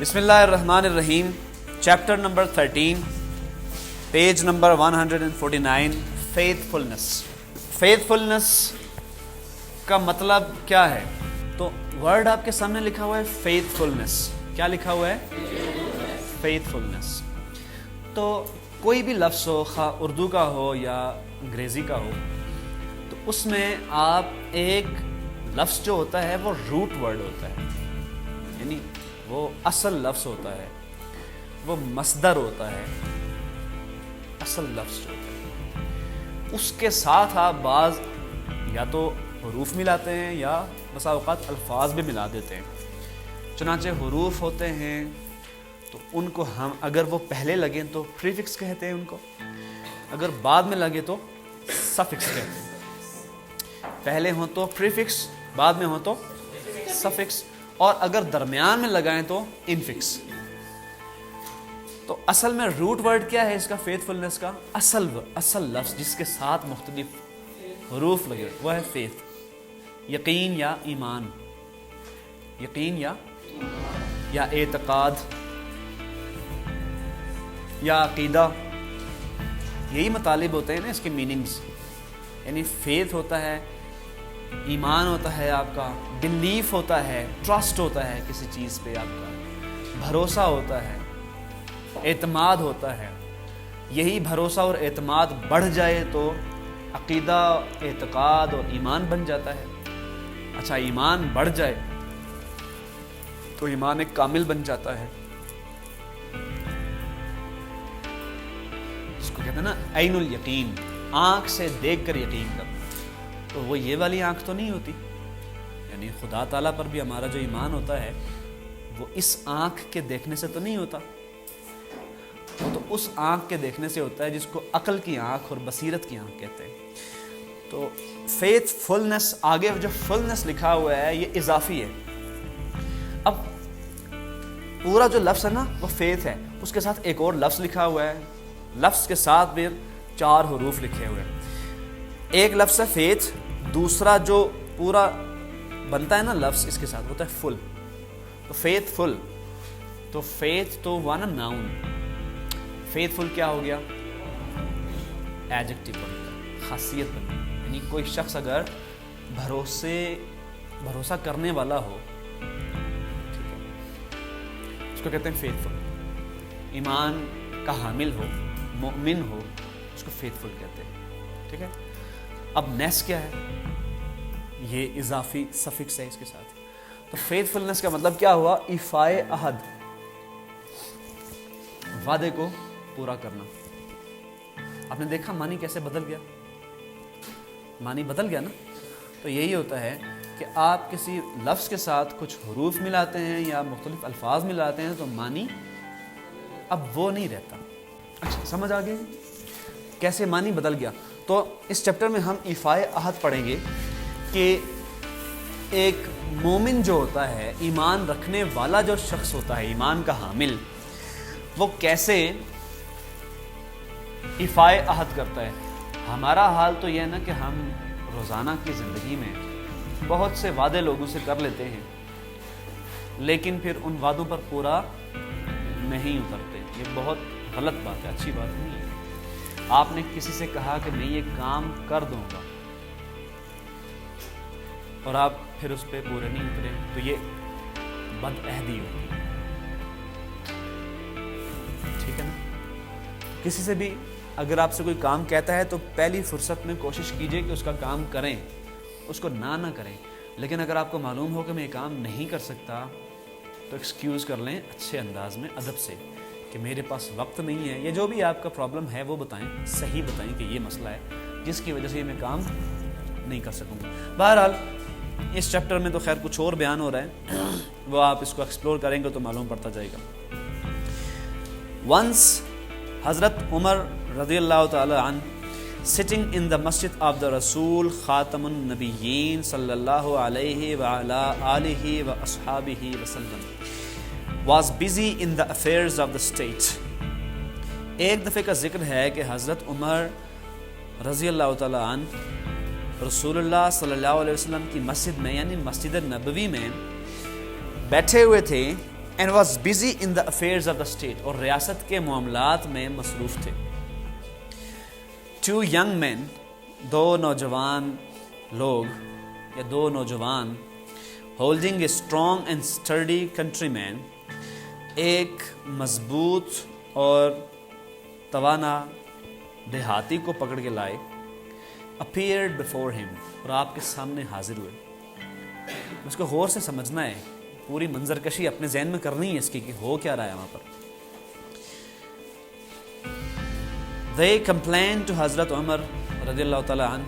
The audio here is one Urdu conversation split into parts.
بسم اللہ الرحمن الرحیم. Chapter number 13, page number 149, فیتھفلنس. فیتھفلنس کا مطلب کیا ہے؟ تو ورڈ آپ کے سامنے لکھا ہوا ہے فیتھفلنس. کیا لکھا ہوا ہے؟ فیتھفلنس. تو کوئی بھی لفظ ہو، خواہ اردو کا ہو یا انگریزی کا ہو، تو اس میں آپ ایک لفظ جو ہوتا ہے وہ روٹ ورڈ ہوتا ہے، یعنی وہ اصل لفظ ہوتا ہے، وہ مصدر ہوتا ہے، اصل لفظ جو ہوتا ہے. اس کے ساتھ آپ بعض یا تو حروف ملاتے ہیں یا بسا اوقات الفاظ بھی ملا دیتے ہیں. چنانچہ حروف ہوتے ہیں تو ان کو ہم اگر وہ پہلے لگیں تو پریفکس کہتے ہیں ان کو، اگر بعد میں لگے تو سفکس کہتے ہیں. پہلے ہوں تو پریفکس، بعد میں ہوں تو سفکس، اور اگر درمیان میں لگائیں تو انفکس. تو اصل میں روٹ ورڈ کیا ہے اس کا؟ فیتھفلنس کا اصل لفظ جس کے ساتھ مختلف حروف لگے وہ ہے فیتھ. یقین یا ایمان، یقین یا اعتقاد یا عقیدہ، یہی مطالب ہوتے ہیں نا اس کے میننگز. یعنی فیتھ ہوتا ہے، ایمان ہوتا ہے، آپ کا بلیف ہوتا ہے، ٹرسٹ ہوتا ہے کسی چیز پہ، آپ کا بھروسہ ہوتا ہے، اعتماد ہوتا ہے. یہی بھروسہ اور اعتماد بڑھ جائے تو عقیدہ، اعتقاد اور ایمان بن جاتا ہے. اچھا، ایمان بڑھ جائے تو ایمان ایک کامل بن جاتا ہے. اس کو کہتے ہیں نا عین الیقین، آنکھ سے دیکھ کر یقین کرنا. تو وہ یہ والی آنکھ تو نہیں ہوتی، یعنی خدا تعالیٰ پر بھی ہمارا جو ایمان ہوتا ہے وہ اس آنکھ کے دیکھنے سے تو نہیں ہوتا، وہ تو اس آنکھ کے دیکھنے سے ہوتا ہے جس کو عقل کی آنکھ اور بصیرت کی آنکھ کہتے ہیں. تو فیتھ فلنس، آگے جو فلنس لکھا ہوا ہے یہ اضافی ہے. اب پورا جو لفظ ہے نا وہ فیتھ ہے، اس کے ساتھ ایک اور لفظ لکھا ہوا ہے، لفظ کے ساتھ بھی 4 حروف لکھے ہوئے ہیں. ایک لفظ ہے فیتھ، دوسرا جو پورا بنتا ہے نا لفظ اس کے ساتھ ہوتا ہے فل. تو فیتھ فل، تو فیتھ تو ہوا نا ناؤن، فیتھ فل کیا ہو گیا؟ ایڈجیکٹو بن گیا، خاصیت بن گئی. یعنی کوئی شخص اگر بھروسہ کرنے والا ہو، ٹھیک ہے، اس کو کہتے ہیں فیتھ فل. ایمان کا حامل ہو، مؤمن ہو، اس کو فیتھ فل کہتے ہیں. ٹھیک ہے. اب نیس کیا ہے؟ یہ اضافی سفکس ہے اس کے ساتھ. تو فیتھ فلنس کا مطلب کیا ہوا؟ ایفائے عہد، وعدے کو پورا کرنا. آپ نے دیکھا معنی کیسے بدل گیا؟ معنی بدل گیا نا. تو یہی ہوتا ہے کہ آپ کسی لفظ کے ساتھ کچھ حروف ملاتے ہیں یا مختلف الفاظ ملاتے ہیں تو معنی اب وہ نہیں رہتا. اچھا، سمجھ آ گئی کیسے معنی بدل گیا؟ تو اس چیپٹر میں ہم ایفائے عہد پڑھیں گے کہ ایک مومن جو ہوتا ہے، ایمان رکھنے والا جو شخص ہوتا ہے، ایمان کا حامل، وہ کیسے ایفائے عہد کرتا ہے. ہمارا حال تو یہ ہے نا کہ ہم روزانہ کی زندگی میں بہت سے وعدے لوگوں سے کر لیتے ہیں لیکن پھر ان وعدوں پر پورا نہیں اترتے. یہ بہت غلط بات ہے، اچھی بات نہیں ہے. آپ نے کسی سے کہا کہ میں یہ کام کر دوں گا اور آپ پھر اس پہ پورے نہیں اترے تو یہ بد عہدی ہوگی. ٹھیک ہے نا. کسی سے بھی اگر آپ سے کوئی کام کہتا ہے تو پہلی فرصت میں کوشش کیجئے کہ اس کا کام کریں، اس کو نہ کریں. لیکن اگر آپ کو معلوم ہو کہ میں یہ کام نہیں کر سکتا تو ایکسکیوز کر لیں اچھے انداز میں، ادب سے، کہ میرے پاس وقت نہیں ہے. یہ جو بھی آپ کا پرابلم ہے وہ بتائیں، صحیح بتائیں کہ یہ مسئلہ ہے جس کی وجہ سے میں کام نہیں کر سکوں گا. بہرحال اس چیپٹر میں تو خیر کچھ اور بیان ہو رہا ہے، وہ آپ اس کو ایکسپلور کریں گے تو معلوم پڑتا جائے گا. ونس حضرت عمر رضی اللہ تعالی عنہ sitting in the masjid of the Rasul خاتم النبیین صلی اللہ علیہ وعلا آلہ و اصحابہ وسلم was busy in the affairs of the state. ایک دفعے کا ذکر ہے کہ حضرت عمر رضی اللہ تعالی عنہ رسول اللہ صلی اللہ علیہ وسلم کی مسجد میں، یعنی مسجد نبوی میں بیٹھے ہوئے تھے and was busy in the affairs of the state, اور ریاست کے معاملات میں مصروف تھے. Two young men, دو نوجوان لوگ یا دو نوجوان, holding a strong and sturdy countryman, ایک مضبوط اور توانا دیہاتی کو پکڑ کے لائے, appeared before him, اور آپ کے سامنے حاضر ہوئے. اس کو غور سے سمجھنا ہے, پوری منظر کشی اپنے ذہن میں کرنی ہے اس کی کہ ہو کیا رہا ہے وہاں پر. They complained to حضرت عمر رضی اللہ تعالیٰ عنہ,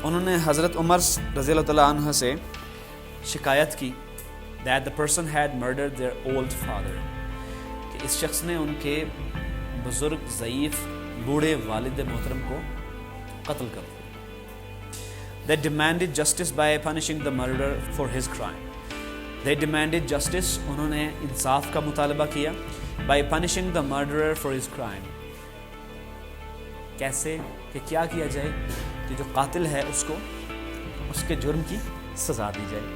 انہوں نے حضرت عمر رضی اللہ تعالیٰ عنہ سے شکایت کی that the person had murdered their old father, کہ اس شخص نے ان کے بزرگ ضعیف بوڑھے والد محترم کو قتل کر دیا. They demanded justice by punishing the murderer for his crime. They demanded justice, انہوں نے انصاف کا مطالبہ کیا, by punishing the murderer for his crime. کیسے کہ کیا کیا جائے کہ جو قاتل ہے اس کو اس کے جرم کی سزا دی جائے.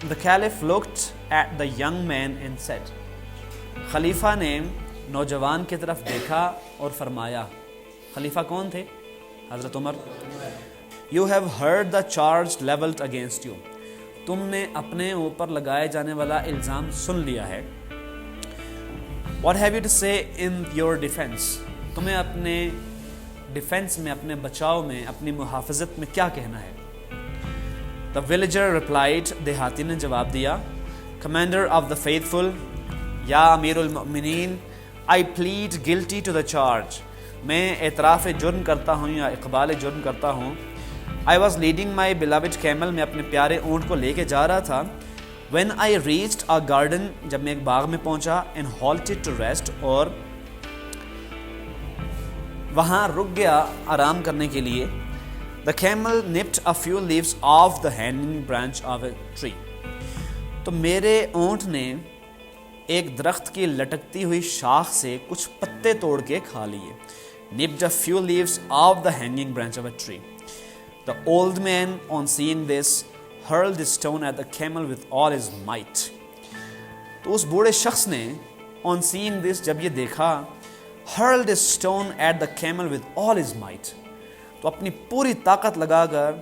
The caliph looked at the young man and said, خلیفہ نے نوجوان کی طرف دیکھا اور فرمایا, خلیفہ کون تھے؟ حضرت عمر. You have heard the charge leveled against you, تم نے اپنے اوپر لگائے جانے والا الزام سن لیا ہے. What have you to say in your defense, تمہیں اپنے ڈیفینس میں, اپنے بچاؤ میں, اپنی محافظت میں کیا کہنا ہے؟ The villager replied, دیہاتی نے جواب دیا, Commander of the faithful, یا امیر المؤمنین, I plead guilty to the charge, میں اعتراف جرم کرتا ہوں یا اقبال جرم کرتا ہوں. I was leading my beloved camel, میں اپنے پیارے اونٹ کو لے کے جا رہا تھا. When I reached a garden, جب میں ایک باغ میں پہنچا, and halted to rest, اور وہاں رک گیا آرام کرنے کے لیے. The camel nipped a few leaves off the hanging branch of a tree, تو میرے اونٹ نے ایک درخت کی لٹکتی ہوئی شاخ سے کچھ پتے توڑ کے کھا لیے. Nipped a few leaves off the hanging branch of a tree. The old man, on seeing this, hurled a stone at the camel with all his might. تو اس بوڑھے شخص نے on seeing this, جب یہ دیکھا, hurled a stone at the camel with all his might, تو اپنی پوری طاقت لگا کر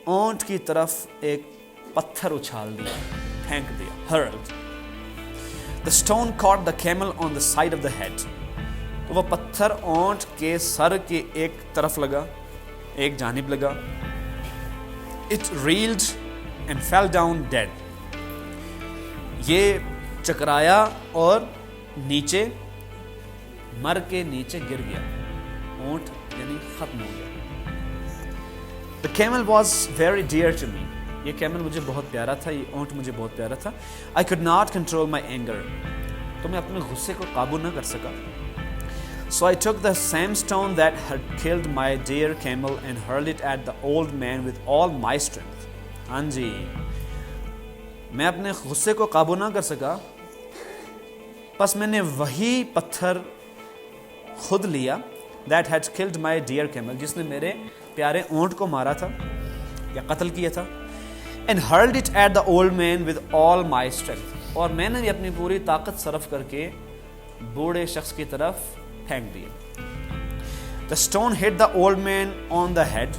اونٹ کی طرف ایک پتھر اچھال دیا, پھینک دیا. hurled. The stone caught the camel on the side of the head. تو وہ پتھر اونٹ کے سر کے ایک طرف لگا, ایک جانب لگا. It reeled and fell down dead. یہ چکرایا اور نیچے مر کے نیچے گر گیا, اونٹ یعنی ختم ہو گیا. The camel was very dear to me. یہ کیمل مجھے بہت پیارا تھا, یہ اونٹ مجھے بہت پیارا تھا. I could not control my anger. تو میں اپنے غصے کو قابو نہ کر سکا. So I took the same stone that had killed my dear camel and hurled it at the old man with all my strength. ہاں جی, میں اپنے غصے کو قابو نہ کر سکا, پس میں نے وہی پتھر خود لیا, that had killed my dear camel, جس نے میرے پیارے اونٹ کو مارا تھا یا قتل کیا تھا. And hurled it at the old man with all my strength. اور میں نے بھی اپنی پوری طاقت صرف کر کے بوڑھے شخص کی طرف پھینک دیا. The stone hit the old man on the head.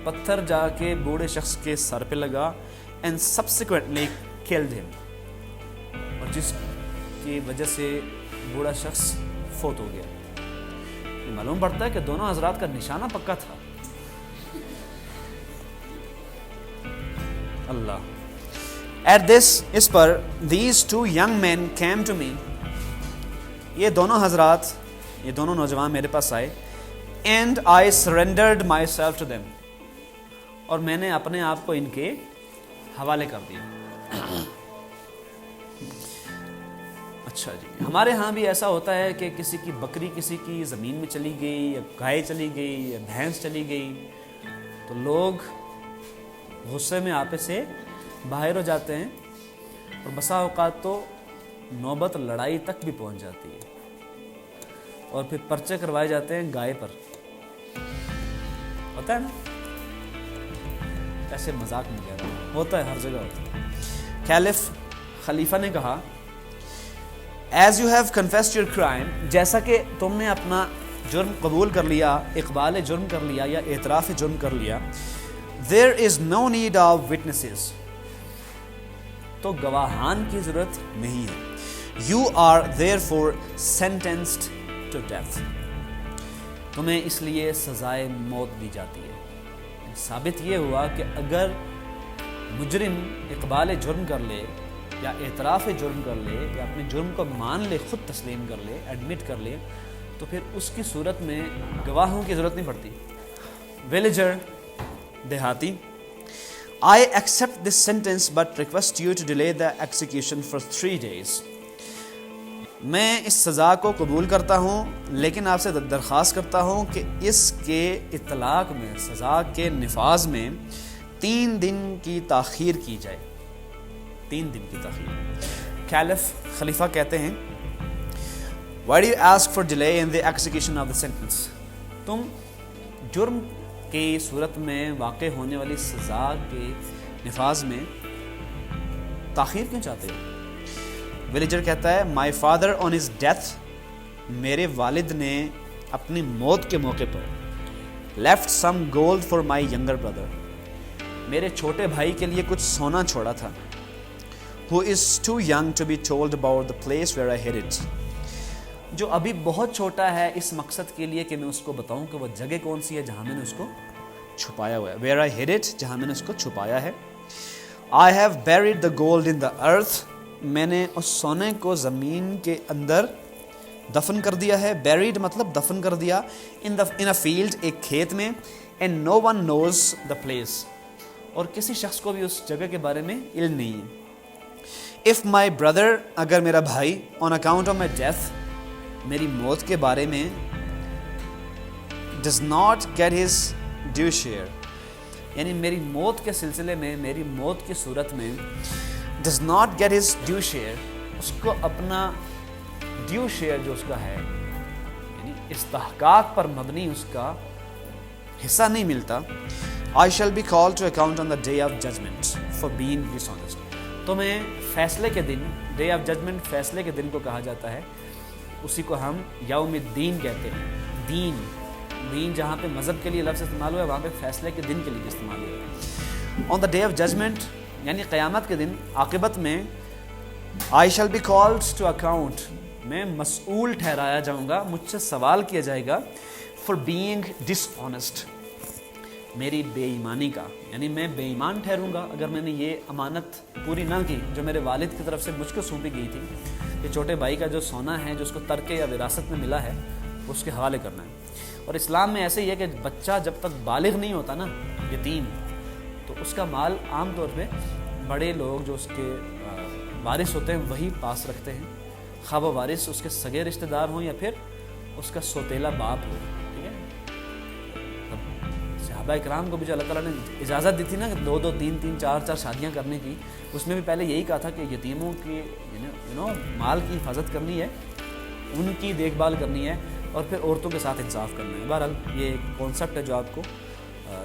پتھر جا کے بوڑھے شخص کے سر پہ لگا. And subsequently killed him. اور جس کی وجہ سے بوڑھا شخص فوت ہو گیا. یہ معلوم پڑتا ہے کہ دونوں حضرات کا نشانہ پکا تھا. اللہ. At this, us per, these two young men came to me. یہ دونوں حضرات, یہ دونوں نوجوان میرے پاس آئے. And I surrendered myself to them. اور میں نے اپنے آپ کو ان کے حوالے کر دیا. اچھا جی, ہمارے ہاں بھی ایسا ہوتا ہے کہ کسی کی بکری کسی کی زمین میں چلی گئی, یا گائے چلی گئی, یا بھینس چلی گئی, تو لوگ غصے میں آپے سے باہر ہو جاتے ہیں, اور بسا اوقات تو نوبت لڑائی تک بھی پہنچ جاتی ہے, اور پھر پرچے کروائے جاتے ہیں گائے پر. ہوتا ہے نا, ایسے مذاق میں کہہ رہا ہوں, ہوتا ہے, ہر جگہ ہوتا ہے. کیلف خلیفہ نے کہا as you have confessed your crime, جیسا کہ تم نے اپنا جرم قبول کر لیا، اقبال جرم کر لیا یا اعتراف جرم کر لیا، there is no need of witnesses, تو گواہان کی ضرورت نہیں ہے، you are therefore sentenced to death, تمہیں اس لیے سزائے موت دی جاتی ہے۔ ثابت یہ ہوا کہ اگر مجرم اقبال جرم کر لے یا اعتراف جرم کر لے یا اپنے جرم کو مان لے، خود تسلیم کر لے، ایڈمٹ کر لے، تو پھر اس کی صورت میں گواہوں کی ضرورت نہیں پڑتی۔ ویلیجر دیہاتی، I accept this sentence but request you to delay the execution for 3 days. میں اس سزا کو قبول کرتا ہوں لیکن آپ سے درخواست کرتا ہوں کہ اس کے اطلاق میں، سزا کے نفاذ میں 3 دن کی تاخیر کی جائے، 3 دن کی تاخیر۔ کیلف خلیفہ کہتے ہیں Why do you ask for delay in the execution of the sentence؟ تم جرم کی صورت میں واقع ہونے والی سزا کے نفاذ میں تاخیر کیوں چاہتے ہو؟ ویلیجر کہتا ہے My father on his death، میرے والد نے اپنی موت کے موقع پر left some gold for my younger brother، میرے چھوٹے بھائی کے لیے کچھ سونا چھوڑا تھا، who is too young to be told about the place where I hid it، جو ابھی بہت چھوٹا ہے اس مقصد کے لیے کہ میں اس کو بتاؤں کہ وہ جگہ کون سی ہے جہاں میں نے اس کو چھپایا ہوا ہے، where I hid it، جہاں میں نے اس کو چھپایا ہے۔ I have buried the gold in the earth، میں نے اس سونے کو زمین کے اندر دفن کر دیا ہے، buried مطلب دفن کر دیا، in a field، ایک کھیت میں، and no one knows the place، اور کسی شخص کو بھی اس جگہ کے بارے میں علم نہیں ہے۔ If my brother، اگر میرا بھائی on account of my death، میری موت کے بارے میں does not get his due share، یعنی میری موت کے سلسلے میں، میری موت کی صورت میں does not get his due share، اس کو اپنا ڈیو شیئر جو اس کا ہے، یعنی استحقاق پر مبنی اس کا حصہ نہیں ملتا، I shall be called to account on the day of judgment for being dishonest، تو میں فیصلے کے دن، day of judgment فیصلے کے دن کو کہا جاتا ہے، اسی کو ہم یوم الدین کہتے ہیں۔ دین جہاں پہ مذہب کے لیے لفظ استعمال ہوا ہے وہاں پہ فیصلے کے دن کے لیے استعمال ہوا ہے۔ On the day of judgement, یعنی قیامت کے دن، عاقبت میں، I shall be called to account, میں مسئول ٹھہرایا جاؤں گا، مجھ سے سوال کیا جائے گا، فار بینگ ڈس آنیسٹ، میری بے ایمانی کا، یعنی میں بے ایمان ٹھہروں گا اگر میں نے یہ امانت پوری نہ کی جو میرے والد کی طرف سے مجھ کو سونپی گئی تھی، کہ چھوٹے بھائی کا جو سونا ہے جو اس کو ترکے یا وراثت میں ملا ہے اس کے حوالے کرنا ہے۔ اور اسلام میں ایسے ہی ہے کہ بچہ جب تک بالغ نہیں ہوتا نا، یتیم، تو اس کا مال عام طور پہ بڑے لوگ جو اس کے وارث ہوتے ہیں وہی پاس رکھتے ہیں، خواہ وہ وارث اس کے سگے رشتہ دار ہوں یا پھر اس کا سوتیلا باپ ہو، ٹھیک ہے۔ صحابہ اکرام کو بھی جو اللہ تعالیٰ نے اجازت دی تھی نا کہ 2 3 4 شادیاں کرنے کی، اس میں بھی پہلے یہی کہا تھا کہ یتیموں کی مال کی حفاظت کرنی ہے، ان کی دیکھ بھال کرنی ہے، اور پھر عورتوں کے ساتھ انصاف کرنا ہے۔ بہرحال یہ ایک کانسیپٹ ہے جو آپ کو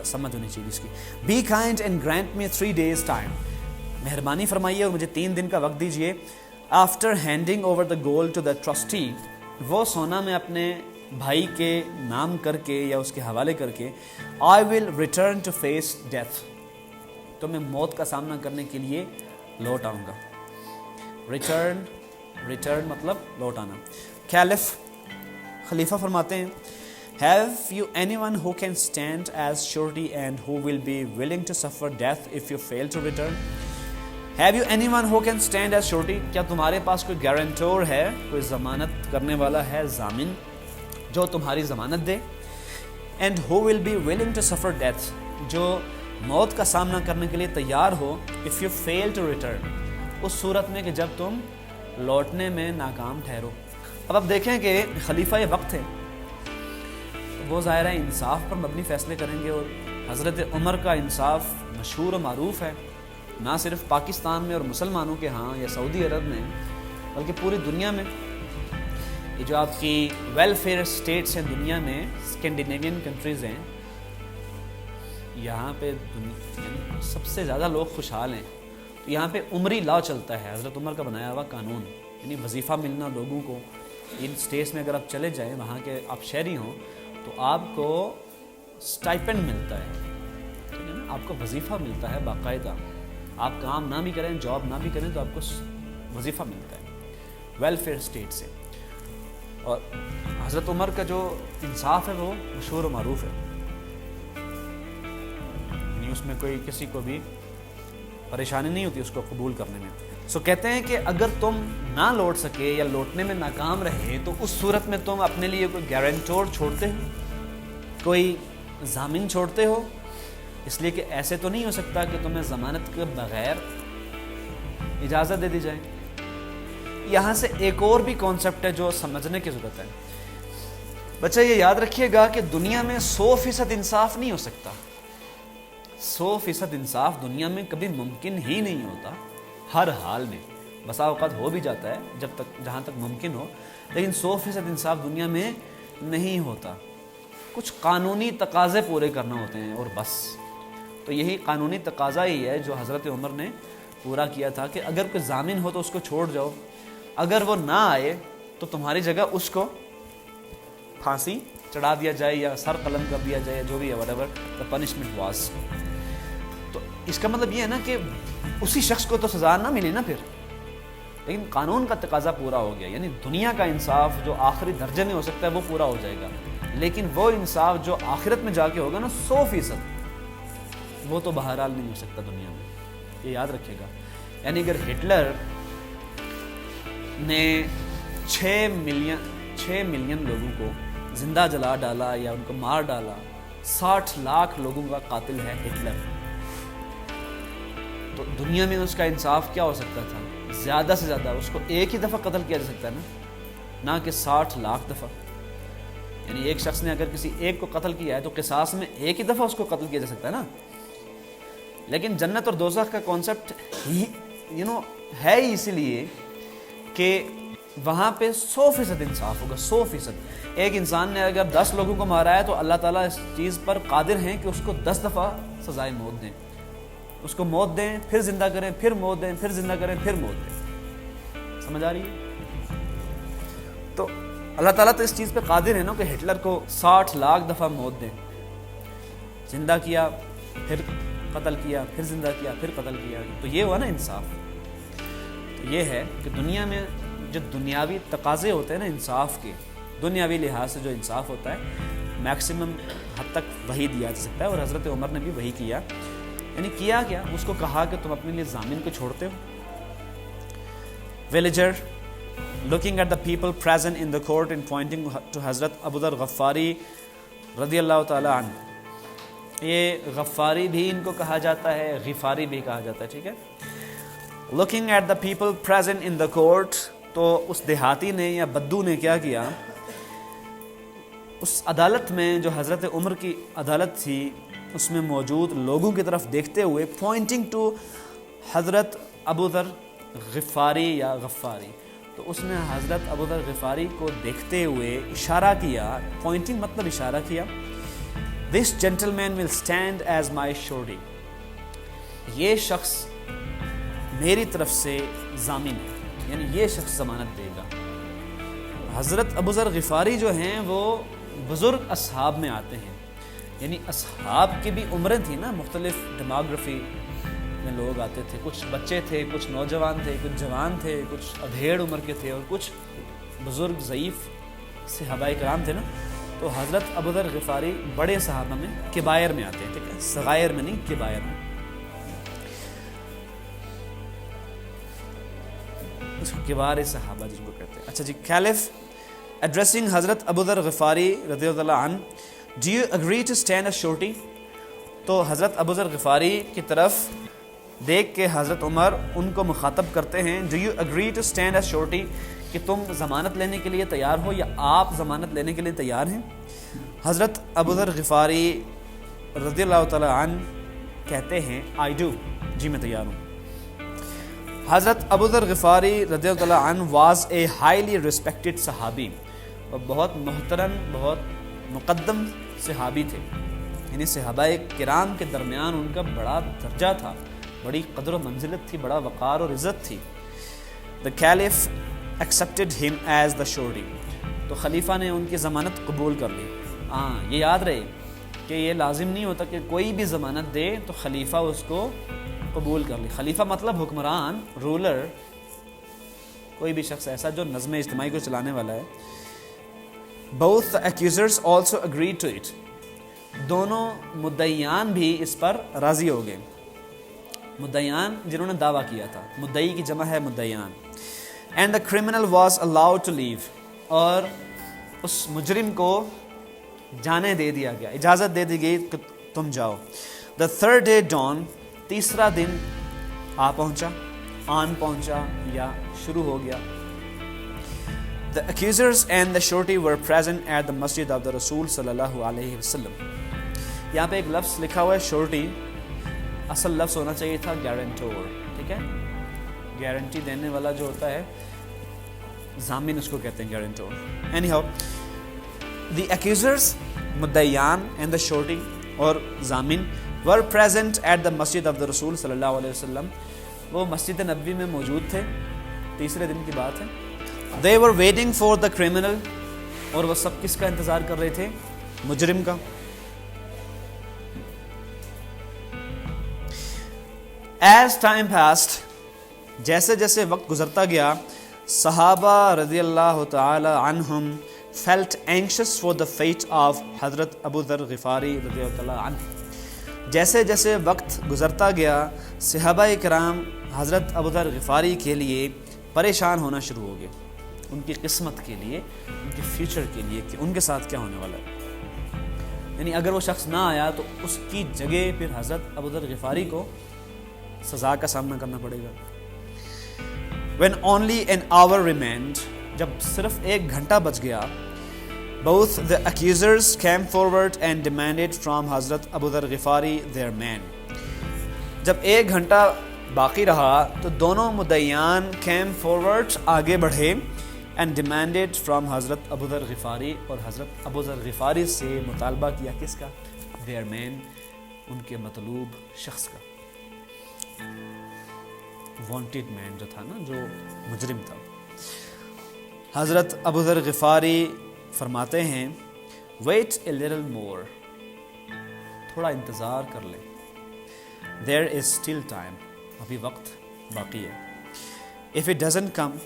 سمجھ ہونی چاہیے اس کی۔ Be kind and grant me 3 days time, مہربانی فرمائیے اور مجھے 3 دن کا وقت دیجیے۔ After handing over the gold to the trustee, وہ سونا میں اپنے بھائی کے نام کر کے یا اس کے حوالے کر کے، I will return to face death, تو میں موت کا سامنا کرنے کے لیے لوٹ آؤں گا۔ ریٹرن مطلب لوٹ آنا۔ کیلف خلیفہ فرماتے ہیں Have you anyone who can stand as surety and who will be willing to suffer death if you fail to return؟ Have you anyone who can stand as surety؟ کیا تمہارے پاس کوئی گارنٹور ہے، کوئی ضمانت کرنے والا ہے، ضامن جو تمہاری ضمانت دے؟ And who will be willing to suffer death، جو موت کا سامنا کرنے کے لیے تیار ہو، if you fail to return، اس صورت میں کہ جب تم لوٹنے میں ناکام ٹھہرو۔ اب دیکھیں کہ خلیفہ وقت ہے، وہ ظاہر ہے انصاف پر مبنی فیصلے کریں گے، اور حضرت عمر کا انصاف مشہور و معروف ہے، نہ صرف پاکستان میں اور مسلمانوں کے ہاں یا سعودی عرب میں بلکہ پوری دنیا میں۔ یہ جو آپ کی ویلفیئر اسٹیٹس ہیں دنیا میں، اسکینڈینیوین کنٹریز ہیں، یہاں پہ سب سے زیادہ لوگ خوشحال ہیں، تو یہاں پہ عمری لا چلتا ہے، حضرت عمر کا بنایا ہوا قانون، یعنی وظیفہ ملنا لوگوں کو۔ ان اسٹیٹس میں اگر آپ چلے جائیں، وہاں کے آپ شہری ہوں، تو آپ کو سٹائپنڈ ملتا ہے، ٹھیک ہے نا، آپ کو وظیفہ ملتا ہے باقاعدہ۔ آپ کام نہ بھی کریں، جاب نہ بھی کریں، تو آپ کو وظیفہ ملتا ہے ویلفیئر اسٹیٹ سے۔ اور حضرت عمر کا جو انصاف ہے وہ مشہور و معروف ہے، یعنی اس میں کوئی کسی کو بھی پریشانی نہیں ہوتی اس کو قبول کرنے میں۔ سو کہتے ہیں کہ اگر تم نہ لوٹ سکے یا لوٹنے میں ناکام رہے تو اس صورت میں تم اپنے لیے کوئی گارنٹور چھوڑتے ہو، کوئی ضامن چھوڑتے ہو، اس لیے کہ ایسے تو نہیں ہو سکتا کہ تمہیں ضمانت کے بغیر اجازت دے دی جائے۔ یہاں سے ایک اور بھی کانسیپٹ ہے جو سمجھنے کی ضرورت ہے۔ بچہ یہ یاد رکھیے گا کہ دنیا میں 100% انصاف نہیں ہو سکتا، 100% انصاف دنیا میں کبھی ممکن ہی نہیں ہوتا، ہر حال میں۔ بسا اوقات ہو بھی جاتا ہے جب تک جہاں تک ممکن ہو، لیکن 100% انصاف دنیا میں نہیں ہوتا۔ کچھ قانونی تقاضے پورے کرنا ہوتے ہیں اور بس۔ تو یہی قانونی تقاضا ہی ہے جو حضرت عمر نے پورا کیا تھا کہ اگر کوئی ضامن ہو تو اس کو چھوڑ جاؤ، اگر وہ نہ آئے تو تمہاری جگہ اس کو پھانسی چڑھا دیا جائے یا سر قلم کر دیا جائے، جو بھی ہے whatever the punishment was۔ تو اس کا مطلب یہ ہے نا کہ اسی شخص کو تو سزا نہ ملی نا پھر، لیکن قانون کا تقاضا پورا ہو گیا، یعنی دنیا کا انصاف جو آخری درجے میں ہو سکتا ہے وہ پورا ہو جائے گا، لیکن وہ انصاف جو آخرت میں جا کے ہوگا نا 100%، وہ تو بہرحال نہیں ہو سکتا دنیا میں، یہ یاد رکھیے گا۔ یعنی اگر ہٹلر نے 6 ملین لوگوں کو زندہ جلا ڈالا یا ان کو مار ڈالا، 60 لاکھ لوگوں کا قاتل ہے ہٹلر، تو دنیا میں اس کا انصاف کیا ہو سکتا تھا؟ زیادہ سے زیادہ اس کو ایک ہی دفعہ قتل کیا جا سکتا ہے نا کہ 60 لاکھ دفعہ۔ یعنی ایک شخص نے اگر کسی ایک کو قتل کیا ہے تو قصاص میں ایک ہی دفعہ اس کو قتل کیا جا سکتا ہے نا۔ لیکن جنت اور دوزخ کا کانسیپٹ ہے ہی اسی لیے کہ وہاں پہ 100% انصاف ہوگا، 100%۔ ایک انسان نے اگر 10 لوگوں کو مارا ہے تو اللہ تعالیٰ اس چیز پر قادر ہیں کہ اس کو 10 دفعہ سزائے موت دیں، اس کو موت دیں، پھر زندہ کریں، پھر موت دیں، پھر زندہ کریں، پھر موت دیں۔ سمجھ آ رہی ہے؟ تو اللہ تعالیٰ تو اس چیز پہ قادر ہے نا کہ ہٹلر کو 60 لاکھ دفعہ موت دیں، زندہ کیا، پھر قتل کیا، پھر زندہ کیا، پھر قتل کیا۔ تو یہ ہوا نا انصاف۔ تو یہ ہے کہ دنیا میں جو دنیاوی تقاضے ہوتے ہیں نا انصاف کے، دنیاوی لحاظ سے جو انصاف ہوتا ہے میکسیمم حد تک وہی دیا جا سکتا ہے، اور حضرت عمر نے بھی وہی کیا۔ یعنی کیا کیا؟ اس کو کہا کہ تم اپنے لیے ضامن کو چھوڑتے ہو۔ ویلیجر looking at the people present in the court and pointing to حضرت ابو ذر غفاری رضی اللہ تعالیٰ عنہ۔ یہ غفاری بھی ان کو کہا جاتا ہے، غفاری بھی کہا جاتا ہے، ٹھیک ہے۔ looking at the people present in the court، تو اس دیہاتی نے یا بدو نے کیا کیا؟ اس عدالت میں جو حضرت عمر کی عدالت تھی اس میں موجود لوگوں کی طرف دیکھتے ہوئے pointing to حضرت ابو ذر غفاری یا غفاری، تو اس نے حضرت ابو ذر غفاری کو دیکھتے ہوئے اشارہ کیا، pointing مطلب اشارہ کیا، this gentleman will stand as my surety، یہ شخص میری طرف سے ضامن ہے، یعنی یہ شخص ضمانت دے گا۔ حضرت ابو ذر غفاری جو ہیں وہ بزرگ اصحاب میں آتے ہیں، یعنی اصحاب کی بھی عمریں تھیں نا، مختلف ڈیموگرافی میں لوگ آتے تھے، کچھ بچے تھے، کچھ نوجوان تھے، کچھ جوان تھے، کچھ ادھیڑ عمر کے تھے، اور کچھ بزرگ ضعیف صحابہ کرام تھے نا۔ تو حضرت ابو ذر غفاری بڑے صحابہ میں کبائر میں آتے ہیں، ٹھیک ہے، صغائر میں نہیں، کبائر میں، اس کو کبار صحابہ جن کو کہتے ہیں۔ اچھا جی، کیلف ایڈریسنگ حضرت ابو ذر غفاری رضی اللہ عنہ، do you agree to stand as surety؟ تو حضرت ابو ذر غفاری کی طرف دیکھ کے حضرت عمر ان کو مخاطب کرتے ہیں، do you agree to stand as surety، کہ تم ضمانت لینے کے لیے تیار ہو یا آپ ضمانت لینے کے لیے تیار ہیں؟ حضرت ابو ذر غفاری رضی اللہ تعالیٰ عنہ کہتے ہیں I do، جی میں تیار ہوں۔ حضرت ابو ذر غفاری رضی اللہ تعالیٰ عنہ was a highly respected صحابی، اور بہت محترم، بہت مقدم صحابی تھے، یعنی صحابہ کرام کے درمیان ان کا بڑا درجہ تھا، بڑی قدر و منزلت تھی, بڑا وقار اور عزت تھی. The caliph accepted him as the surety. تو خلیفہ نے ان کی ضمانت قبول کر لی. یہ یاد رہے کہ یہ لازم نہیں ہوتا کہ کوئی بھی ضمانت دے تو خلیفہ اس کو قبول کر لی. خلیفہ مطلب حکمران, رولر, کوئی بھی شخص ایسا جو نظم اجتماعی کو چلانے والا ہے. Both the accusers also agreed to it. دونوں مدعیان بھی اس پر راضی ہو گئے. مدعیان جنہوں نے دعویٰ کیا تھا, مدعی کی جمع ہے مدعیان. And the criminal was allowed to leave. اور اس مجرم کو جانے دے دیا گیا, اجازت دے دی گئی کہ تم جاؤ. The third day dawned. تیسرا دن پہنچا, آن پہنچا یا شروع ہو گیا. The accusers and the surety were present at the masjid of the Rasul sallallahu alayhi wasallam. یہاں پہ ایک لفظ لکھا ہوا ہے شورٹی, اصل لفظ ہونا چاہیے تھا گارنٹور. ٹھیک ہے, گارنٹی دینے والا جو ہوتا ہے ضامن, اس کو کہتے ہیں گارنٹور. Anyhow, the accusers, مدعیان, and the surety اور ضامن were present at the masjid of the Rasul sallallahu alayhi wasallam. وہ مسجد نبوی میں موجود تھے. تیسرے دن کی بات ہے. They were waiting for the criminal. اور وہ سب کس کا انتظار کر رہے تھے؟ مجرم کا. As time passed, جیسے جیسے وقت گزرتا گیا, صحابہ رضی اللہ تعالی عنہم felt anxious for the fate of حضرت ابو ذر غفاری رضی اللہ تعالی عنہ. جیسے جیسے وقت گزرتا گیا, صحابہ کرام حضرت ابو ذر غفاری کے لیے پریشان ہونا شروع ہو گئے, ان کی قسمت کے لیے, ان کے فیوچر کے لیے کہ ان کے ساتھ کیا ہونے والا ہے. یعنی اگر وہ شخص نہ آیا تو اس کی جگہ پھر حضرت ابو ذر غفاری کو سزا کا سامنا کرنا پڑے گا. When only an hour remained, جب صرف 1 گھنٹہ بچ گیا, both the accusers came forward and demanded from حضرت ابو ذر غفاری their man. جب 1 گھنٹہ باقی رہا تو دونوں مدعیان came forward, آگے بڑھے, and demanded from حضرت ابو ذر غفاری, اور حضرت ابو ذر غفاری سے مطالبہ کیا کس کا؟ their man, ان کے مطلوب شخص کا. wanted man جو تھا نا, جو مجرم تھا. حضرت ابو ذر غفاری فرماتے ہیں wait a little more, تھوڑا انتظار کر لیں. there is still time, ابھی وقت باقی ہے. if it doesn't come,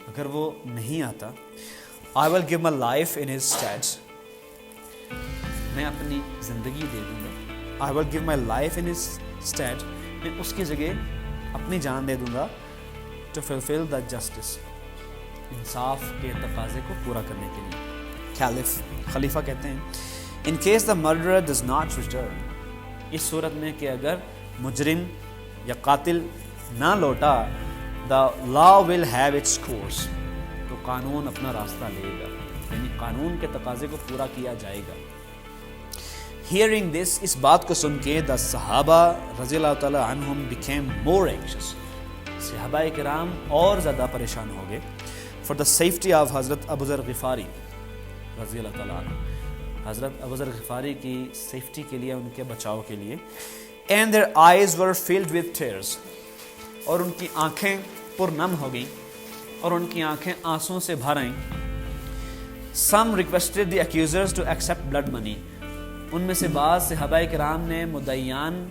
اگر وہ نہیں آتا, I will give my life in his stead, میں اپنی زندگی دے دوں گا. I will give my life in his stead, میں اس کی جگہ اپنی جان دے دوں گا. to fulfill the justice, انصاف کے تقاضے کو پورا کرنے کے لیے. caliph, خلیفہ کہتے ہیں in case the murderer does not return, اس صورت میں کہ اگر مجرم یا قاتل نہ لوٹا, the law will have its course, تو قانون اپنا راستہ لے گا, یعنی قانون کے تقاضے کو پورا کیا جائے گا. hearing this, اس بات کو سن کے the صحابہ رضی اللہ تعالی عنہم became more anxious, صحابہ کرام اور زیادہ پریشان ہو گئے. for the safety of حضرت ابو ذر غفاری رضی اللہ تعالی عنہ, حضرت ابو ذر غفاری کی سیفٹی کے لیے, ان کے بچاؤ کے لیے. and their eyes were filled with tears, اور ان کی آنکھیں پرنم ہو گئیں, اور ان کی آنکھیں آنسوں سے بھر آئیں. some requested the accusers to accept blood money, ان میں سے بعض صحابہ کرام نے مدعیان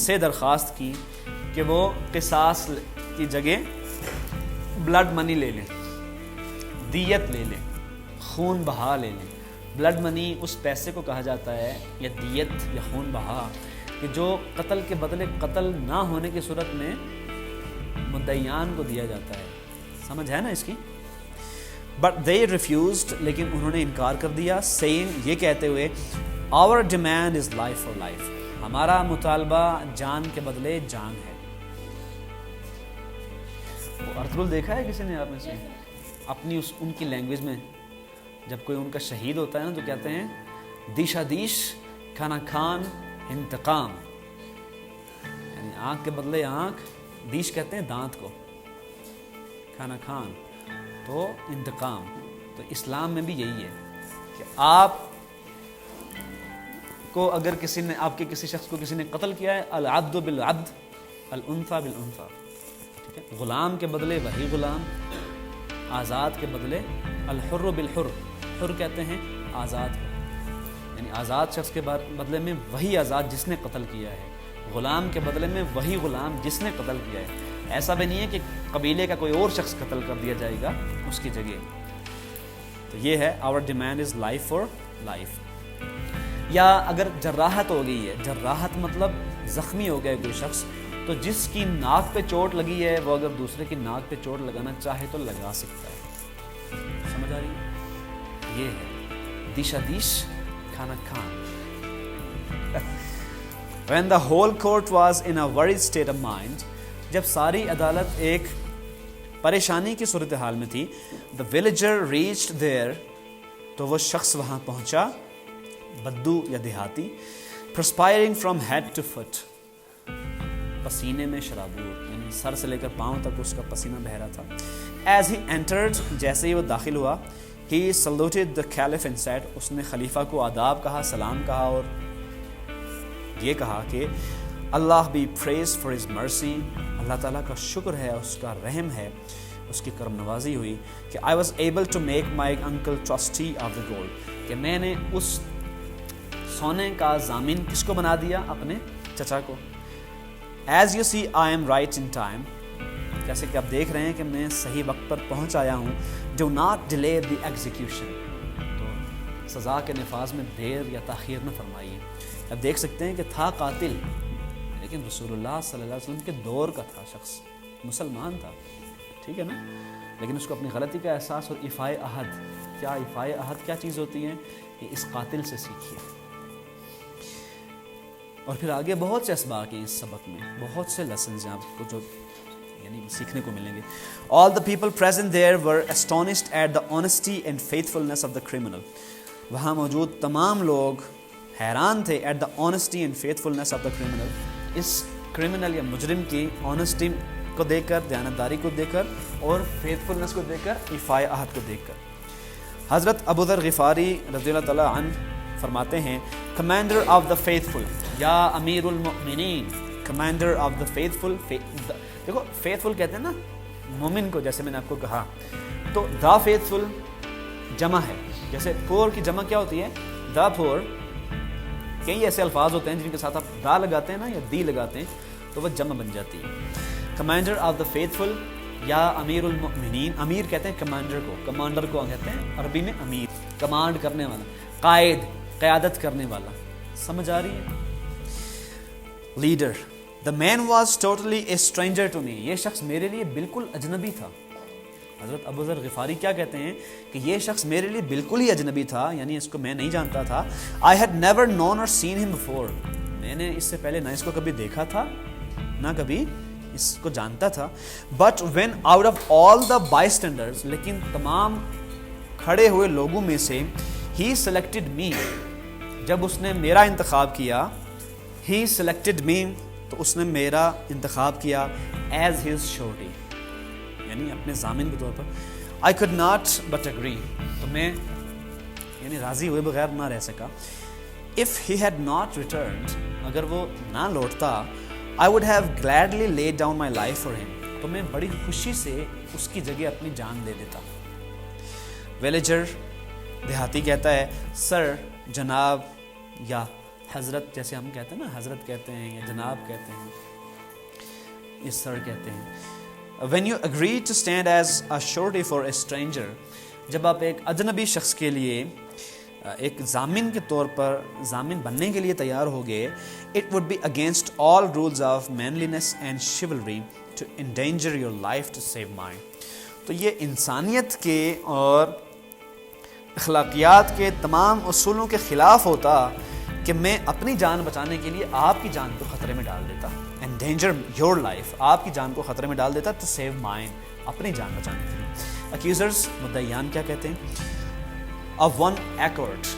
سے درخواست کی کہ وہ قصاص کی جگہ بلڈ منی لے لیں, دیت لے لیں, خون بہا لے لیں. بلڈ منی اس پیسے کو کہا جاتا ہے, یا دیت یا خون بہا, کہ جو قتل کے بدلے قتل نہ ہونے کی صورت میں مدعیان کو دیا جاتا ہے. سمجھ ہے نا اس کی؟ But they refused, لیکن انہوں نے انکار کر دیا, saying, یہ کہتے ہوئے, our demand is life for life, ہمارا مطالبہ جان کے بدلے جان ہے. وہ ارطغرل دیکھا ہے کسی نے آپ میں سے؟ اپنی ان کی لینگویج میں جب کوئی ان کا شہید ہوتا ہے نا تو کہتے ہیں دیشا دیش کھانا کھان انتقام, یعنی آنکھ کے بدلے آنکھ, دیش کہتے ہیں دانت کو, کھانا کھان تو انتقام. تو اسلام میں بھی یہی ہے کہ آپ کو اگر کسی نے آپ کے کسی شخص کو کسی نے قتل کیا ہے، العبد بالعبد الانثى بالانثى، ٹھیک ہے، غلام کے بدلے وہی غلام، آزاد کے بدلے الحر بالحر، حر کہتے ہیں آزاد کو، یعنی آزاد شخص کے بدلے میں وہی آزاد جس نے قتل کیا ہے، غلام کے بدلے میں وہی غلام جس نے قتل کیا ہے۔ ایسا بھی نہیں ہے کہ قبیلے کا کوئی اور شخص قتل کر دیا جائے گا اس کی جگہ۔ تو یہ ہے our demand is life for life۔ یا اگر جراحت ہو گئی ہے، جراحت مطلب زخمی ہو گیا کوئی شخص، تو جس کی ناک پہ چوٹ لگی ہے وہ اگر دوسرے کی ناک پہ چوٹ لگانا چاہے تو لگا سکتا ہے۔ سمجھ آ رہی ہے؟ یہ ہے دیشا دیش کھانا کھان۔ When the whole court was in a worried state of mind، جب ساری عدالت ایک پریشانی کی صورتحال میں تھی، the villager reached there، تو وہ شخص وہاں پہنچا، بدو یا دیہاتی، perspiring from head to foot، پسینے میں شرابور، یعنی سر سے لے کر پاؤں تک اس کا پسینہ بہہ رہا تھا۔ as he entered، جیسے ہی وہ داخل ہوا، he saluted the caliph and said، اس نے خلیفہ کو آداب کہا، سلام کہا، اور یہ کہا کہ اللہ be praised for his mercy، اللہ تعالیٰ کا شکر ہے، اس کا رحم ہے، اس کی کرم نوازی ہوئی کہ I was able to make my uncle trustee of the gold، کہ میں نے اس سونے کا ضامن کس کو بنا دیا؟ اپنے چچا کو۔ as you see I am right in time، جیسے کہ آپ دیکھ رہے ہیں کہ میں صحیح وقت پر پہنچ آیا ہوں، do not delay the execution، تو سزا کے نفاذ میں دیر یا تاخیر نہ فرمائیے۔ اب دیکھ سکتے ہیں کہ تھا قاتل، لیکن رسول اللہ صلی اللہ علیہ وسلم کے دور کا تھا شخص، مسلمان تھا، ٹھیک ہے نا، لیکن اس کو اپنی غلطی کا احساس اور ایفائے عہد، کیا ایفائے عہد کیا چیز ہوتی ہے، یہ اس قاتل سے سیکھیے۔ اور پھر آگے بہت سے اسباق ہیں اس سبق میں، بہت سے لیسنز ہیں آپ کو جو یعنی سیکھنے کو ملیں گے۔ all the people present there were astonished at the honesty and faithfulness of the criminal، وہاں موجود تمام لوگ حیران تھے at the honesty and faithfulness of the criminal، اس کرمنل یا مجرم کی آنیسٹی کو دیکھ کر، دیانتداری کو دیکھ کر، اور فیتھفلنس کو دیکھ کر، ایفائے عہد کو دیکھ کر۔ حضرت ابو ذر غفاری رضی اللہ تعالیٰ عنہ فرماتے ہیں، کمانڈر آف دا فیتھفل، یا امیر المؤمنین، کمانڈر آف دا فیتھفل، دیکھو فیتھفل کہتے ہیں نا مومن کو، جیسے میں نے آپ کو کہا، تو دا فیتھفل جمع ہے، جیسے پور کی جمع کیا ہوتی ہے؟ دا پور۔ کئی ایسے الفاظ ہوتے ہیں جن کے ساتھ آپ دا لگاتے ہیں نا یا دی لگاتے ہیں تو وہ جمع بن جاتی ہے۔ کمانڈر آف دا فیتھفل یا امیر المؤمنین، امیر کہتے ہیں کمانڈر کو، کمانڈر کو کہتے ہیں عربی میں امیر، کمانڈ کرنے والا، قائد، قیادت کرنے والا۔ سمجھ آ رہی ہے؟ Leader, the man was totally a stranger to me, یہ شخص میرے لیے بالکل اجنبی تھا۔ حضرت ابو ذر غفاری کیا کہتے ہیں کہ یہ شخص میرے لیے بالکل ہی اجنبی تھا، یعنی اس کو میں نہیں جانتا تھا۔ I had never known or seen him before، میں نے اس سے پہلے نہ اس کو کبھی دیکھا تھا نہ کبھی اس کو جانتا تھا۔ But when out of all the bystanders، لیکن تمام کھڑے ہوئے لوگوں میں سے he selected me، جب اس نے میرا انتخاب کیا، he selected me، تو اس نے میرا انتخاب کیا as his surety، یعنی اپنے ضامن کے طور پر۔ I could not but agree، تو میں یعنی راضی ہوئے بغیر نہ رہ سکا۔ If he had not returned، اگر وہ نہ لوٹتا، I would have gladly laid down my life for him، تو میں بڑی خوشی سے اس کی جگہ اپنی جان دے دیتا۔ ویلیجر، دیہاتی کہتا ہے سر، جناب یا حضرت، جیسے ہم کہتے ہیں نا حضرت کہتے ہیں یا جناب کہتے ہیں، یہ سر کہتے ہیں۔ When you agree to stand as a surety for a stranger، جب آپ ایک اجنبی شخص کے لیے ایک ضامن کے طور پر ضامن بننے کے لیے تیار ہوگے، it would be against all rules of manliness and chivalry to endanger your life to save mine، تو یہ انسانیت کے اور اخلاقیات کے تمام اصولوں کے خلاف ہوتا کہ میں اپنی جان بچانے کے لیے آپ کی جان کو خطرے میں ڈال دیتا، endanger your life، آپ کی جان کو خطرے میں ڈال دیتا، to save mine، اپنی جان بچانے کے لیے۔ accusers، مدعیان کیا کہتے ہیں؟ of one accord،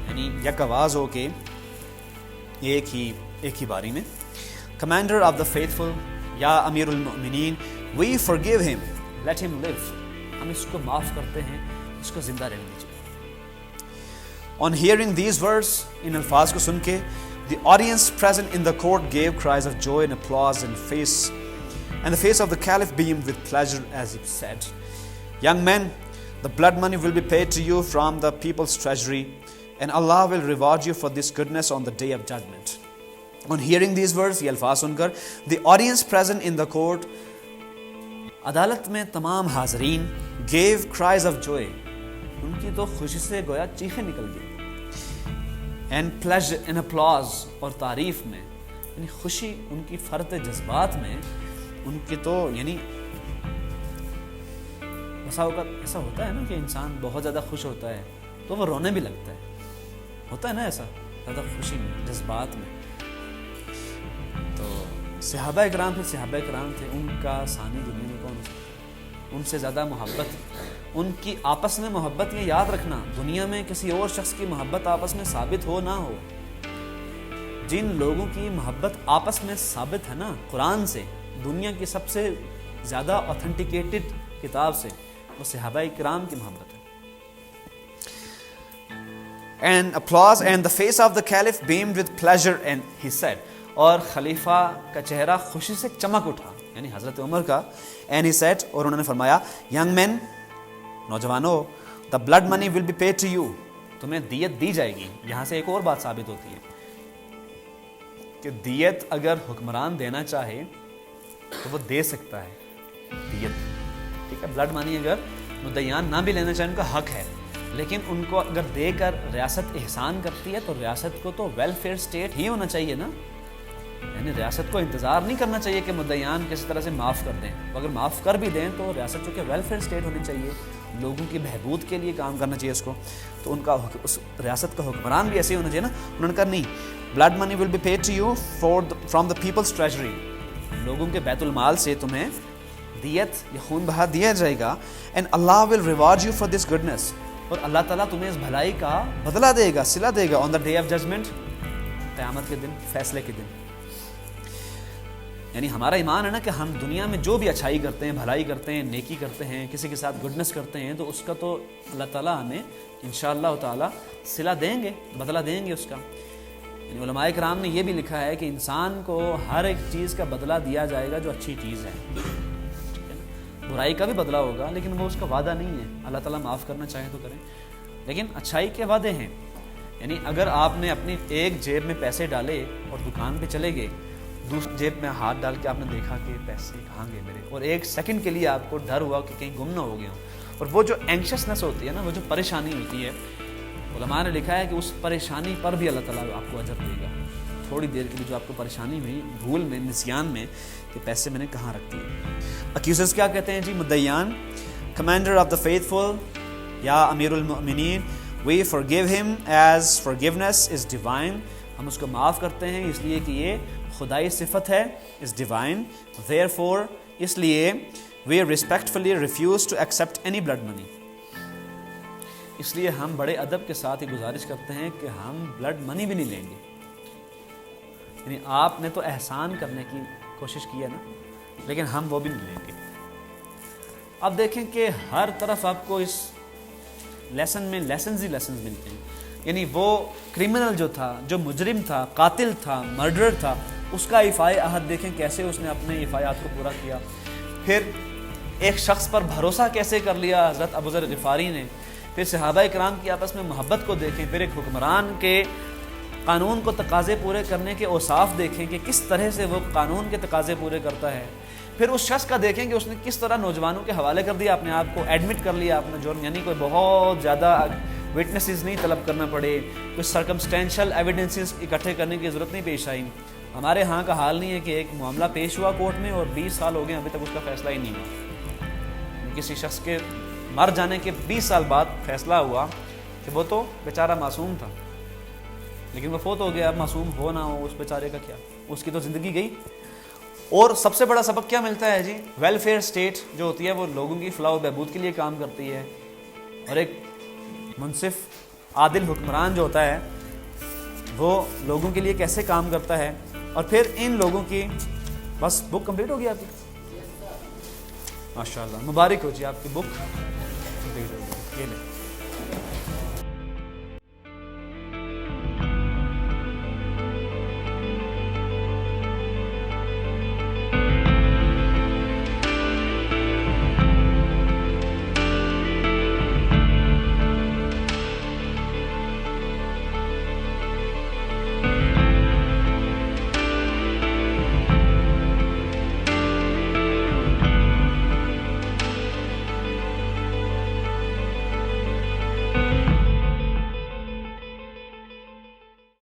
یعنی یک آواز ہو کے ایک ہی باری میں۔ commander of the faithful، یا امیر المؤمنین، we forgive him، let him live، ہم اس کو معاف کرتے ہیں، اس کو زندہ رہنے دیجیے۔ On hearing these words, in الفاظ کو سن کے, the audience present in the court gave cries of joy and applause, and the face of the caliph beamed with pleasure as he said, "Young men, the blood money will be paid to you from the people's treasury, and Allah will reward you for this goodness on the day of judgment." On hearing these words, یہ الفاظ سن کر, the audience present in the court, عدالت میں تمام حاضرین, gave cries of joy, ان کی تو خوشی سے گویا چیخیں نکل گئی, and pleasure and applause, اور تعریف میں, یعنی خوشی ان کی فرط جذبات میں, ان کی تو یعنی بسا اوقات ایسا ہوتا ہے نا کہ انسان بہت زیادہ خوش ہوتا ہے تو وہ رونے بھی لگتا ہے نا ایسا زیادہ خوشی میں, جذبات میں. تو صحابہ اکرام تھے, ان کا ثانی دنیا میں کون ہو سکتا, ان سے زیادہ محبت, ان کی آپس میں محبت. یہ یاد رکھنا, دنیا میں کسی اور شخص کی محبت آپس میں ثابت ہو نہ ہو, جن لوگوں کی محبت آپس میں ثابت ہے نا قرآن سے, دنیا کی سب سے زیادہ اوتھینٹیکیٹڈ کتاب سے, وہ صحابہ اکرام کی محبت ہے. And applause, and the face of the caliph beamed with pleasure, and he said, اور خلیفہ کا چہرہ خوشی سے چمک اٹھا, یعنی حضرت عمر کا. And he said, اور انہوں نے فرمایا, young men, نوجوانوں, the blood money will be paid to you, تمہیں دیت دی جائے گی. یہاں سے ایک اور بات ثابت ہوتی ہے کہ دیت اگر حکمران دینا چاہے تو وہ دے سکتا ہے دیت, ٹھیک ہے. بلڈ منی اگر مدعیان نہ بھی لینا چاہیں, ان کا حق ہے, لیکن ان کو اگر دے کر ریاست احسان کرتی ہے تو ریاست کو تو ویلفیئر اسٹیٹ ہی ہونا چاہیے نا, یعنی ریاست کو انتظار نہیں کرنا چاہیے کہ مدعیان کسی طرح سے معاف کر دیں. اگر معاف کر بھی دیں تو ریاست چونکہ ویلفیئر اسٹیٹ ہونی چاہیے, لوگوں کی بہبود کے لیے کام کرنا چاہیے اس کو, تو ان کا اس ریاست کا حکمران بھی ایسے ہی ہونا چاہیے نا. انہوں نے کہا نہیں, blood money will be paid to you from the people's treasury, لوگوں کے بیت المال سے تمہیں دیت یا خون بہا دیا جائے گا. And Allah will reward you for this goodness, اور اللہ تعالیٰ تمہیں اس بھلائی کا بدلہ دے گا, صلہ دے گا, آن دا ڈے آف ججمنٹ, قیامت کے دن, فیصلے کے دن. یعنی ہمارا ایمان ہے نا کہ ہم دنیا میں جو بھی اچھائی کرتے ہیں, بھلائی کرتے ہیں, نیکی کرتے ہیں, کسی کے ساتھ گڈنس کرتے ہیں, تو اس کا تو اللہ تعالیٰ ہمیں انشاءاللہ تعالیٰ صلہ دیں گے, بدلہ دیں گے اس کا. یعنی علماء کرام نے یہ بھی لکھا ہے کہ انسان کو ہر ایک چیز کا بدلہ دیا جائے گا جو اچھی چیز ہے, برائی کا بھی بدلہ ہوگا, لیکن وہ اس کا وعدہ نہیں ہے. اللہ تعالیٰ معاف کرنا چاہے تو کریں, لیکن اچھائی کے وعدے ہیں. یعنی اگر آپ نے اپنی ایک جیب میں پیسے ڈالے اور دکان پہ چلے گئے, دوسری جیب میں ہاتھ ڈال کے آپ نے دیکھا کہ پیسے کہاں گئے میرے, اور ایک سیکنڈ کے لیے آپ کو ڈر ہوا کہ کہیں گم نہ ہو گئے ہوں, اور وہ جو اینکشسنس ہوتی ہے نا, وہ جو پریشانی ہوتی ہے, علماء نے لکھا ہے کہ اس پریشانی پر بھی اللہ تعالیٰ آپ کو اجر دے گا. تھوڑی دیر کے لیے جو آپ کو پریشانی ہوئی, بھول میں, نسیان میں, کہ پیسے میں نے کہاں رکھ دیے. اکیوزرز کیا کہتے ہیں جی, مدعیان, کمانڈر آف دا فیتھفل, یا امیر المؤمنین, وی forgive him as forgiveness is divine, ہم اس کو معاف کرتے ہیں اس لیے کہ یہ خدائی صفت ہے, is divine. Therefore, اس لیے we respectfully refuse to accept any blood money, اس لیے ہم بڑے ادب کے ساتھ یہ گزارش کرتے ہیں کہ ہم بلڈ منی بھی نہیں لیں گے. یعنی آپ نے تو احسان کرنے کی کوشش کی ہے نا, لیکن ہم وہ بھی نہیں لیں گے. اب دیکھیں کہ ہر طرف آپ کو اس لیسن میں لیسنز ہی لیسنز ملتے ہیں. یعنی وہ کرمنل جو تھا, جو مجرم تھا, قاتل تھا, مرڈر تھا, اس کا ایفائے عہد دیکھیں کیسے اس نے اپنے ایفایات کو پورا کیا. پھر ایک شخص پر بھروسہ کیسے کر لیا حضرت ابو ذر غفاری نے. پھر صحابہ اکرام کی آپس میں محبت کو دیکھیں. پھر ایک حکمران کے قانون کو تقاضے پورے کرنے کے اوصاف دیکھیں کہ کس طرح سے وہ قانون کے تقاضے پورے کرتا ہے. پھر اس شخص کا دیکھیں کہ اس نے کس طرح نوجوانوں کے حوالے کر دیا, اپنے آپ کو ایڈمٹ کر لیا اپنا جرم. یعنی کوئی بہت زیادہ وٹنسز نہیں طلب کرنا پڑے, کوئی سرکمسٹینشل ایویڈنسز اکٹھے کرنے کی ضرورت نہیں پیش آئی. ہمارے ہاں کا حال نہیں ہے کہ ایک معاملہ پیش ہوا کورٹ میں اور 20 سال ہو گئے ابھی تک اس کا فیصلہ ہی نہیں ہوا. کسی شخص کے مر جانے کے 20 سال بعد فیصلہ ہوا کہ وہ تو بیچارہ معصوم تھا, لیکن وہ فوت ہو گیا. اب معصوم ہو نہ ہو, اس بیچارے کا کیا, اس کی تو زندگی گئی. اور سب سے بڑا سبق کیا ملتا ہے جی, ویلفیئر اسٹیٹ جو ہوتی ہے وہ لوگوں کی فلاح و بہبود کے لیے کام کرتی ہے, اور ایک منصف عادل حکمران جو ہوتا ہے وہ لوگوں کے لیے کیسے کام کرتا ہے. اور پھر ان لوگوں کی بس بک کمپلیٹ ہو گئی آپ کی, ماشاء اللہ, مبارک ہو جی, آپ کی بک کمپلیٹ ہو گئی. یہ لیں.